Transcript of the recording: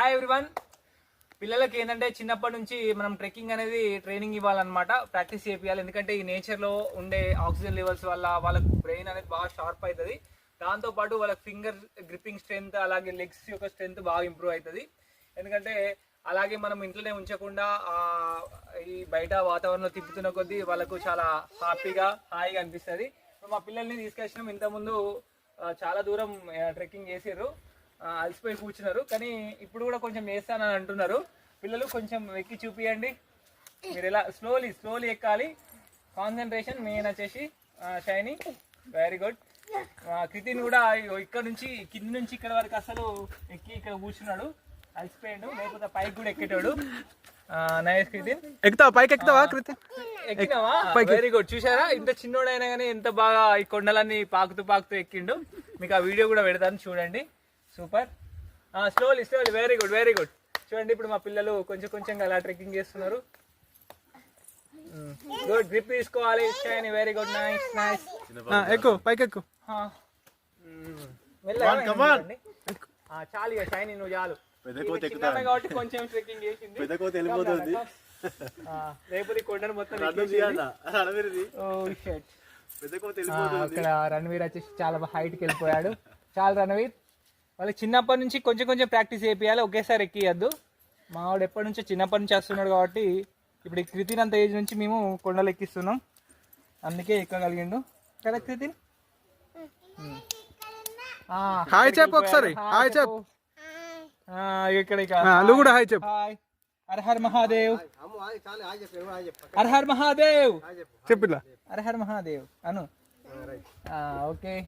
Hi everyone. పిల్లలకి ఏంటంటే చిన్నప్పటి నుంచి మనం ట్రెక్కింగ్ అనేది ట్రైనింగ్ ఇవ్వాలన్నమాట, ప్రాక్టీస్ చేయాలి. ఎందుకంటే ఈ నేచర్లో ఉండే ఆక్సిజన్ లెవెల్స్ వల్ల వాళ్ళకు బ్రెయిన్ అనేది బాగా షార్ప్ అవుతుంది. దాంతోపాటు వాళ్ళకి ఫింగర్ గ్రిప్పింగ్ స్ట్రెంత్, అలాగే లెగ్స్ యొక్క స్ట్రెంత్ బాగా ఇంప్రూవ్ అవుతుంది. ఎందుకంటే అలాగే మనం ఇంట్లోనే ఉంచకుండా ఈ బయట వాతావరణంలో తిప్పుతున్న కొద్దీ వాళ్ళకు చాలా హాయిగా అనిపిస్తుంది. మా పిల్లల్ని తీసుకొచ్చినాం. ఇంతకుముందు చాలా దూరం ట్రెక్కింగ్ చేసారు, అలసిపోయి కూర్చున్నారు. కానీ ఇప్పుడు కూడా కొంచెం చేస్తానని అంటున్నారు. పిల్లలు కొంచెం ఎక్కి చూపియండి. మీరు ఎలా స్లోలీ ఎక్కాలి. కాన్సన్ట్రేషన్ మెయిన్ వచ్చేసి షైనీ. Very good. క్రితిన్ కూడా ఇక్కడ నుంచి కింది నుంచి ఇక్కడ వరకు అసలు ఎక్కి ఇక్కడ కూర్చున్నాడు, అలసిపోయాడు. లేకపోతే పైకి కూడా ఎక్కేటాడు. నైస్ క్రితిన్. పైకి ఎక్కుతావా క్రితిన్? ఎక్కినావా? Very good. చూసారా, ఇంత చిన్నోడైనా కానీ ఎంత బాగా ఈ కొండలన్నీ పాకుతూ ఎక్కిండు. మీకు ఆ వీడియో కూడా పెడతాను, చూడండి. సూపర్. స్లోలీ. Very good. చూడండి, ఇప్పుడు మా పిల్లలు కొంచెం అలా ట్రెక్కింగ్ చేస్తున్నారు. గుడ్. గ్రిప్ తీసుకోవాలి. షైనీ. Very good. నైస్. ఎక్కు, పైకి ఎక్కు. చాలు ఇక షైనీ, నువ్వు చాలు. కాబట్టి కొంచెం ట్రెక్కింగ్ చేసింది. రేపు కొండను మొత్తం అక్కడ రణవీర్ వచ్చేసి చాలా హైట్కి వెళ్ళిపోయాడు. చాలు రణవీర్. వాళ్ళకి చిన్నప్పటి నుంచి కొంచెం ప్రాక్టీస్ చేయాలి, ఒకేసారి ఎక్కియద్దు. మావాడు ఎప్పటి నుంచో చిన్నప్పటి నుంచి వస్తున్నాడు కాబట్టి ఇప్పుడు క్రితిన్ అంత ఏజ్ నుంచి మేము కొండలు ఎక్కిస్తున్నాం, అందుకే ఎక్కగలిగిండు కదా క్రితిన్. హాయ్ చెప్పు ఒకసారి. హాయ్ చెప్పు. ఇక్కడ నువ్వు కూడా హాయ్ చెప్పు. హాయ్. హర హర్ మహాదేవ్. హర హర్ మహాదేవ్ చెప్పిలా. హర హర్ మహాదేవ్ అను. ఓకే.